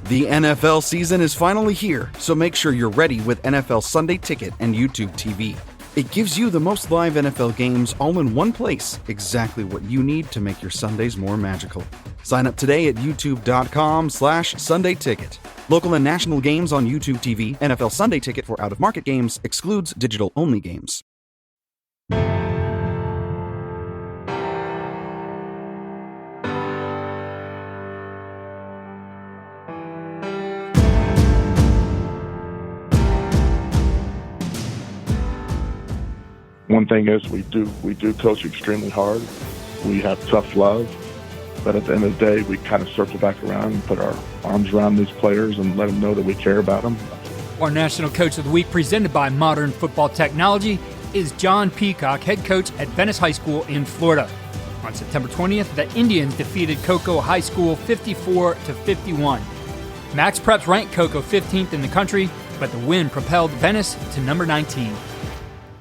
The NFL season is finally here, so make sure you're ready with NFL Sunday Ticket and YouTube TV. It gives you the most live NFL games all in one place, exactly what you need to make your Sundays more magical. Sign up today at youtube.com/Sunday Ticket. Local and national games on YouTube TV. NFL Sunday Ticket for out-of-market games excludes digital-only games. One thing is we do coach extremely hard. We have tough love, but at the end of the day, we kind of circle back around and put our arms around these players and let them know that we care about them. Our National Coach of the Week, presented by Modern Football Technology, is John Peacock, head coach at Venice High School in Florida. On September 20th, the Indians defeated Cocoa High School 54-51. Max Preps ranked Cocoa 15th in the country, but the win propelled Venice to number 19.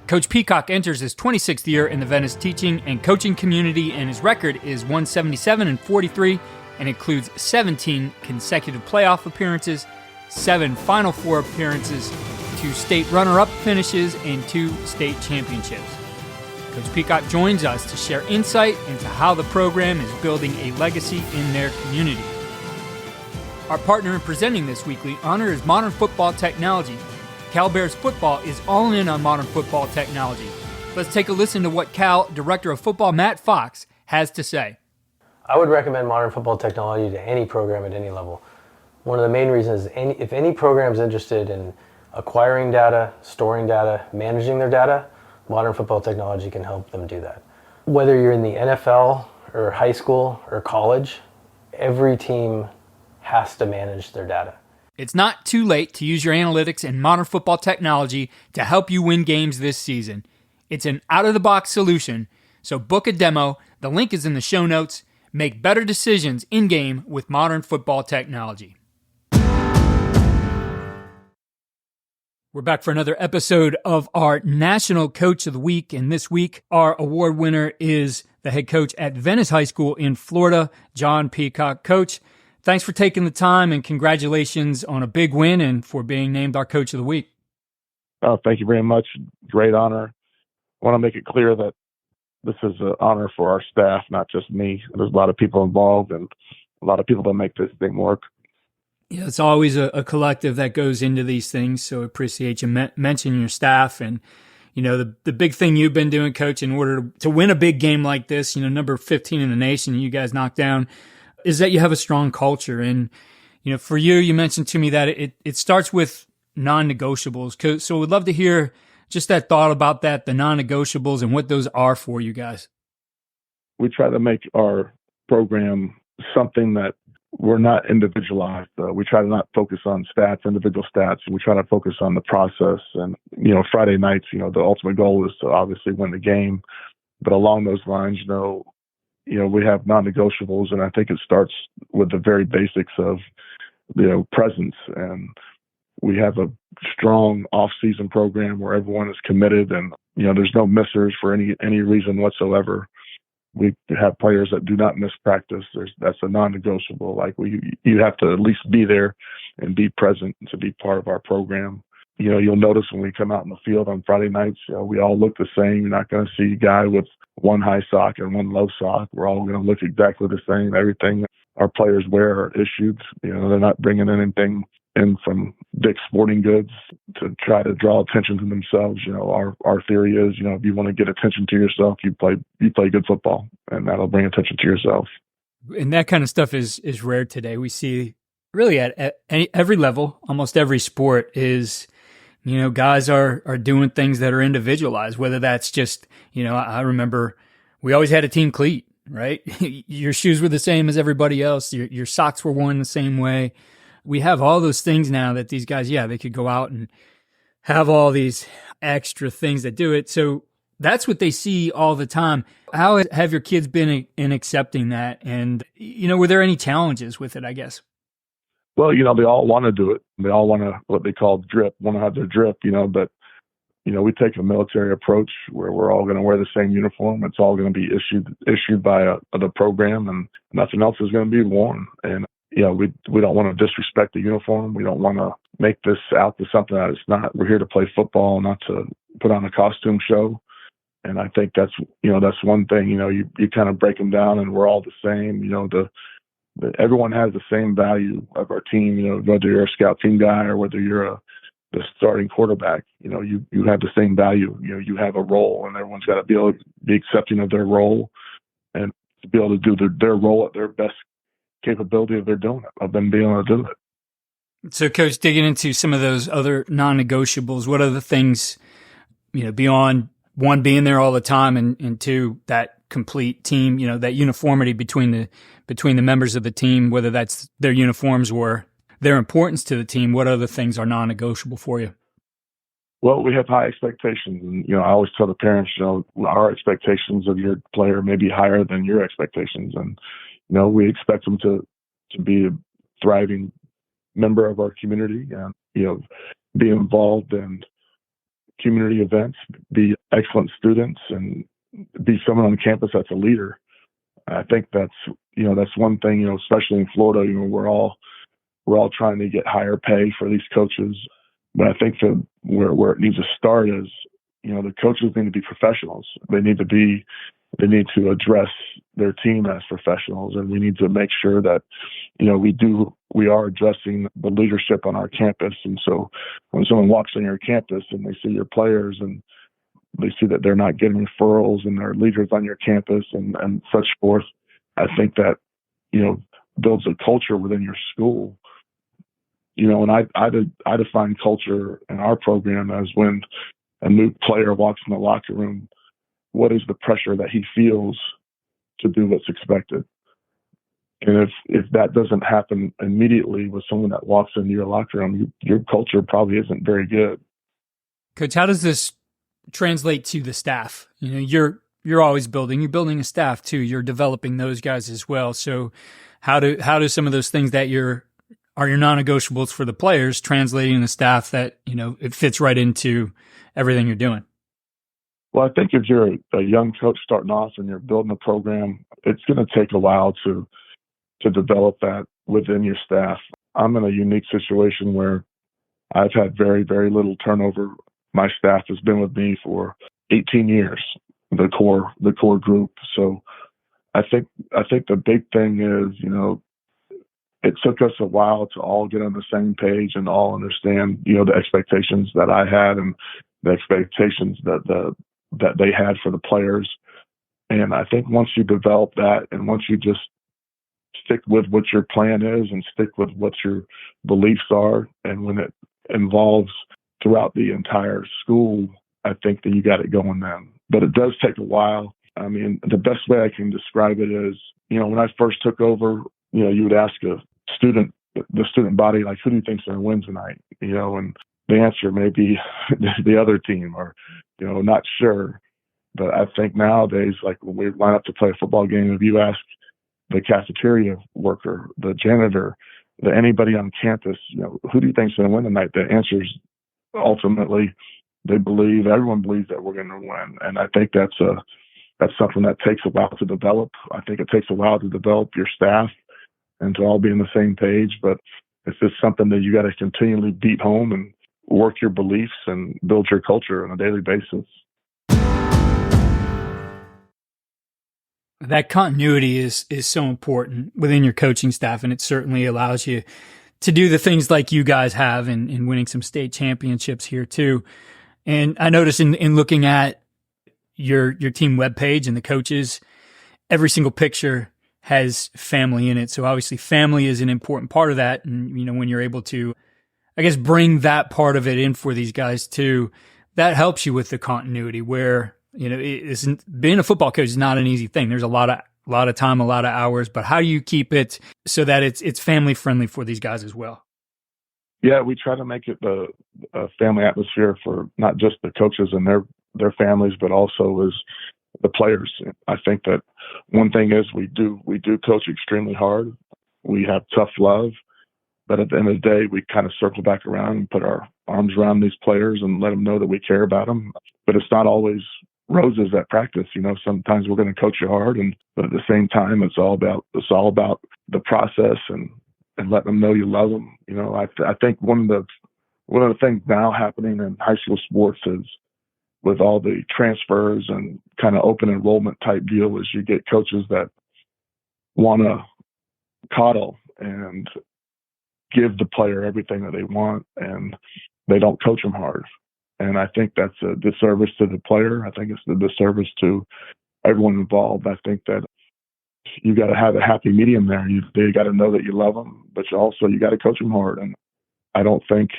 Coach Peacock enters his 26th year in the Venice teaching and coaching community, and his record is 177-43 and includes 17 consecutive playoff appearances, 7 Final Four appearances, 2 state runner-up finishes, and 2 state championships. Coach Peacock joins us to share insight into how the program is building a legacy in their community. Our partner in presenting this weekly honor is Modern Football Technology. Cal Bears football is all in on modern football technology. Let's take a listen to what Cal Director of Football Matt Fox has to say. I would recommend modern football technology to any program at any level. One of the main reasons is if any program is interested in acquiring data, storing data, managing their data, modern football technology can help them do that. Whether you're in the NFL or high school or college, every team has to manage their data. It's not too late to use your analytics and modern football technology to help you win games this season. It's an out-of-the-box solution, so book a demo. The link is in the show notes. Make better decisions in-game with modern football technology. We're back for another episode of our National Coach of the Week, and this week our award winner is the head coach at Venice High School in Florida, John Peacock. Coach, thanks for taking the time, and congratulations on a big win and for being named our Coach of the Week. Oh, thank you very much. Great honor. I want to make it clear that this is an honor for our staff, not just me. There's a lot of people involved and a lot of people that make this thing work. Yeah, it's always a collective that goes into these things, so appreciate you mentioning your staff. And, you know, the big thing you've been doing, Coach, in order to win a big game like this, you know, number 15 in the nation, you guys knocked down, is that you have a strong culture. And, you know, for you mentioned to me that it starts with non-negotiables. So we'd love to hear just that thought about that, the non-negotiables, and what those are for you guys. We try to make our program something that we're not individualized. We try to not focus on stats, individual stats. We try to focus on the process. And, you know, Friday nights, you know, the ultimate goal is to obviously win the game. But along those lines, you know, we have non-negotiables, and I think it starts with the very basics of, you know, presence. And we have a strong off-season program where everyone is committed, and, you know, there's no missers for any reason whatsoever. We have players that do not miss practice. That's a non-negotiable. Like you have to at least be there and be present to be part of our program. You know, you'll notice when we come out in the field on Friday nights, you know, we all look the same. You're not going to see a guy with one high sock and one low sock. We're all going to look exactly the same. Everything our players wear are issued. You know, they're not bringing anything in from Dick's Sporting Goods to try to draw attention to themselves. You know, our theory is, you know, if you want to get attention to yourself, you play good football, and that'll bring attention to yourself. And that kind of stuff is rare today. We see really at every level, almost every sport is, you know, guys are doing things that are individualized, whether that's just, you know, I remember we always had a team cleat, right? Your shoes were the same as everybody else. Your socks were worn the same way. We have all those things now that these guys, they could go out and have all these extra things that do it. So that's what they see all the time. How have your kids been in accepting that? And, you know, were there any challenges with it, I guess? Well, you know, they all want to do it. They all want to, what they call drip, want to have their drip, you know, but, you know, we take a military approach where we're all going to wear the same uniform. It's all going to be issued by the program, and nothing else is going to be worn. And, we don't want to disrespect the uniform. We don't want to make this out to something that it's not. We're here to play football, not to put on a costume show. And I think that's one thing, you kind of break them down and we're all the same. Everyone has the same value of our team, whether you're a scout team guy or whether you're the starting quarterback, you have the same value. You have a role, and everyone's got to be able to be accepting of their role and to be able to do their role at their best capability of them being able to do it. So, Coach, digging into some of those other non-negotiables, what are the things, beyond one, being there all the time, and two, that complete team, that uniformity between the members of the team, whether that's their uniforms or their importance to the team, what other things are non-negotiable for you? Well, we have high expectations, and I always tell the parents, our expectations of your player may be higher than your expectations, and we expect them to be a thriving member of our community, and be involved in community events, be excellent students, and be someone on campus that's a leader. I think that's one thing, especially in Florida, we're all trying to get higher pay for these coaches. But I think that where it needs to start is, the coaches need to be professionals. They need to address their team as professionals, and we need to make sure that, we are addressing the leadership on our campus. And so when someone walks on your campus and they see your players and they see that they're not getting referrals and they're leaders on your campus and such forth, I think that, builds a culture within your school. And I define culture in our program as when a new player walks in the locker room, what is the pressure that he feels to do what's expected? And if that doesn't happen immediately with someone that walks into your locker room, your culture probably isn't very good. Coach, how does this translate to the staff? You're always building a staff too. You're developing those guys as well. So how do some of those things that are your non-negotiables for the players translating the staff that, it fits right into everything you're doing? Well, I think if you're a young coach starting off and you're building a program, it's going to take a while to develop that within your staff. I'm in a unique situation where I've had very, very little turnover. My staff has been with me for 18 years, the core group. So I think the big thing is, it took us a while to all get on the same page and all understand, the expectations that I had and the expectations that they had for the players. And I think once you develop that and once you just stick with what your plan is and stick with what your beliefs are, and when it involves throughout the entire school, I think that you got it going then. But it does take a while. I mean, the best way I can describe it is, when I first took over, you would ask the student body, like, who do you think's going to win tonight? And the answer may be the other team, or, not sure. But I think nowadays, like when we line up to play a football game, if you ask the cafeteria worker, the janitor, anybody on campus, who do you think's going to win tonight? The answer is ultimately everyone believes that we're going to win. And I think that's something that takes a while to develop. I think it takes a while to develop your staff and to all be on the same page, but it's just something that you got to continually beat home and work your beliefs and build your culture on a daily basis. That continuity is so important within your coaching staff, and it certainly allows you to do the things like you guys have in winning some state championships here too. And I noticed in looking at your team webpage and the coaches, every single picture has family in it. So obviously family is an important part of that. And, when you're able to, I guess, bring that part of it in for these guys too, that helps you with the continuity where, being a football coach is not an easy thing. There's a lot of time, a lot of hours, but how do you keep it so that it's family friendly for these guys as well? Yeah, we try to make it a family atmosphere for not just the coaches and their families, but also as the players. I think that one thing is we do coach extremely hard. We have tough love, but at the end of the day, we kind of circle back around and put our arms around these players and let them know that we care about them. But it's not always roses at practice. Sometimes we're going to coach you hard, but at the same time, it's all about the process and and letting them know you love them. I think one of the things now happening in high school sports is with all the transfers and kind of open enrollment type deal is you get coaches that want to coddle and give the player everything that they want, and they don't coach them hard. And I think that's a disservice to the player. I think it's a disservice to everyone involved. I think that you got to have a happy medium there. They got to know that you love them, but you got to coach them hard. And I don't think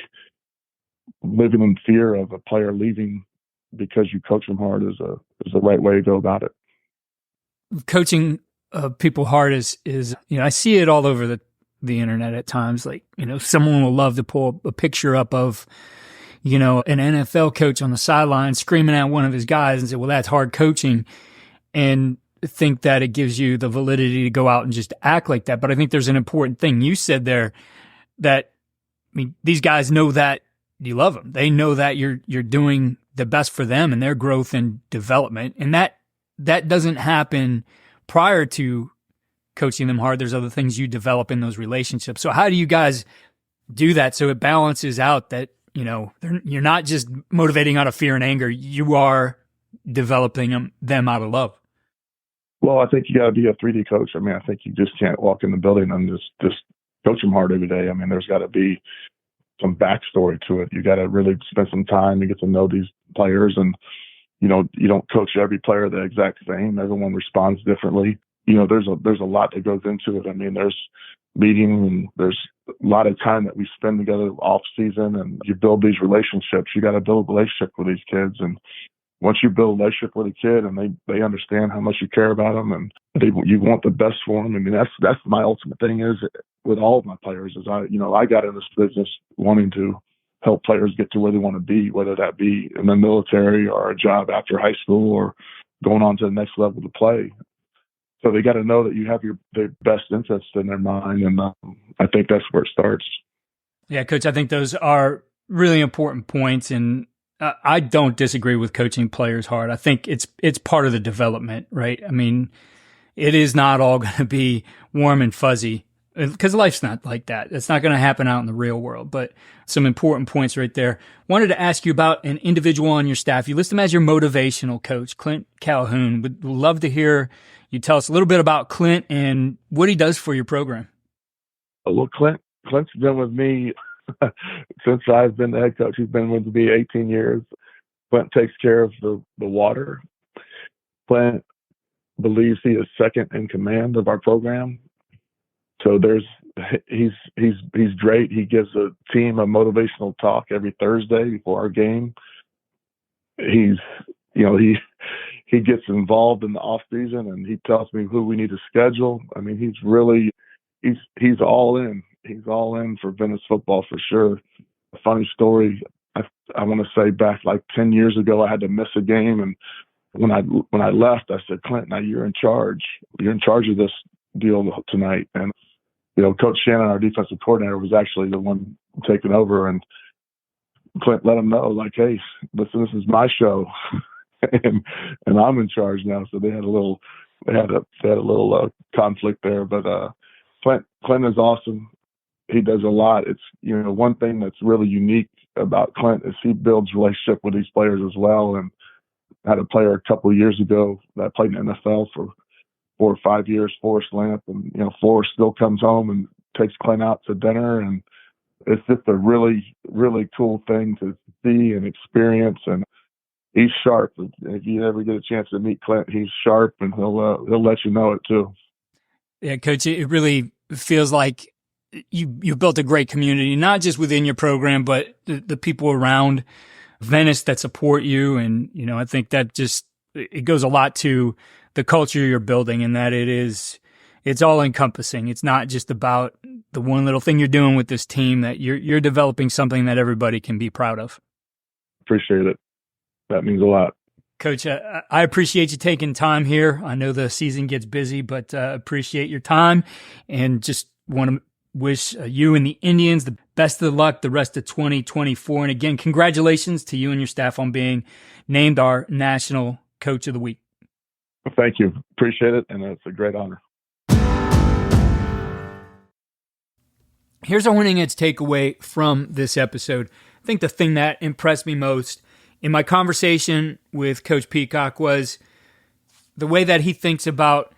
living in fear of a player leaving because you coach them hard is the right way to go about it. Coaching people hard is I see it all over the internet at times. Like, someone will love to pull a picture up of, an NFL coach on the sideline screaming at one of his guys and say, well, that's hard coaching, and think that it gives you the validity to go out and just act like that. But I think there's an important thing you said there that, these guys know that you love them. They know that you're doing the best for them and their growth and development. And that doesn't happen prior to coaching them hard. There's other things you develop in those relationships. So how do you guys do that so it balances out that, you're not just motivating out of fear and anger, you are developing them out of love? Well, I think you got to be a 3D coach. I think you just can't walk in the building and just coach them hard every day. There's got to be some backstory to it. You got to really spend some time to get to know these players, and you don't coach every player the exact same. Everyone responds differently. There's a lot that goes into it. There's meetings and there's a lot of time that we spend together off season, and you build these relationships. You got to build a relationship with these kids, and once you build a relationship with a kid and they understand how much you care about them and you want the best for them. That's my ultimate thing is with all of my players is I got in this business wanting to help players get to where they want to be, whether that be in the military or a job after high school or going on to the next level to play. So they got to know that you have their best interests in their mind. And I think that's where it starts. Yeah, Coach, I think those are really important points. And I don't disagree with coaching players hard. I think it's part of the development, right? It is not all going to be warm and fuzzy because life's not like that. It's not going to happen out in the real world, but some important points right there. Wanted to ask you about an individual on your staff. You list him as your motivational coach, Clint Calhoun. Would love to hear you tell us a little bit about Clint and what he does for your program. Well, Clint's been with me since I've been the head coach. He's been with me 18 years. Clint takes care of the water. Clint believes he is second in command of our program. So he's great. He gives the team a motivational talk every Thursday before our game. He gets involved in the off season and he tells me who we need to schedule. He's all in. He's all in for Venice football for sure. A funny story. I want to say back like 10 years ago, I had to miss a game, and when I left, I said, Clint, now you're in charge. You're in charge of this deal tonight. And Coach Shannon, our defensive coordinator, was actually the one taking over, and Clint let him know, like, hey, listen, this is my show, and I'm in charge now. So they had a little conflict there, but Clint is awesome. He does a lot. It's one thing that's really unique about Clint is he builds relationship with these players as well. And I had a player a couple of years ago that played in the NFL for 4 or 5 years, Forrest Lamp, and Forrest still comes home and takes Clint out to dinner, and it's just a really, really cool thing to see and experience. And he's sharp. If you ever get a chance to meet Clint, he's sharp, and he'll let you know it too. Yeah, Coach, it really feels like you built a great community, not just within your program, but the people around Venice that support you. And, I think that it goes a lot to the culture you're building, and that it's all encompassing. It's not just about the one little thing you're doing with this team, that you're developing something that everybody can be proud of. Appreciate it. That means a lot. Coach, I appreciate you taking time here. I know the season gets busy, but appreciate your time, and just want to wish you and the Indians the best of luck the rest of 2024. And again, congratulations to you and your staff on being named our National Coach of the Week. Thank you. Appreciate it, and it's a great honor. Here's our winning edge takeaway from this episode. I think the thing that impressed me most in my conversation with Coach Peacock was the way that he thinks about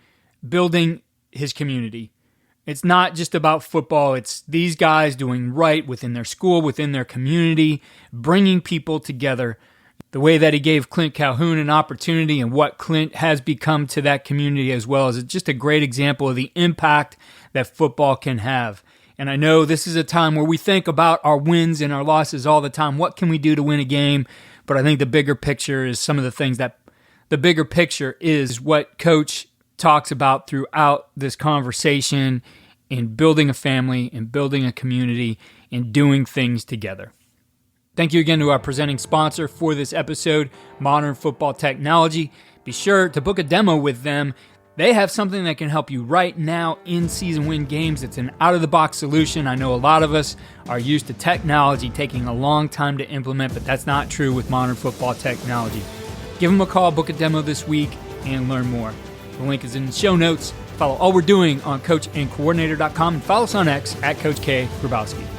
building his community. It's not just about football. It's these guys doing right within their school, within their community, bringing people together. The way that he gave Clint Calhoun an opportunity and what Clint has become to that community as well is just a great example of the impact that football can have. And I know this is a time where we think about our wins and our losses all the time. What can we do to win a game? But I think the bigger picture is the bigger picture is what Coach talks about throughout this conversation in building a family and building a community and doing things together. Thank you again to our presenting sponsor for this episode, Modern Football Technology. Be sure to book a demo with them. They have something that can help you right now in season win games. It's an out-of-the-box solution. I know a lot of us are used to technology taking a long time to implement, but that's not true with Modern Football Technology. Give them a call, book a demo this week, and learn more. The link is in the show notes. Follow all we're doing on coachandcoordinator.com and follow us on X at Coach K. Grabowski.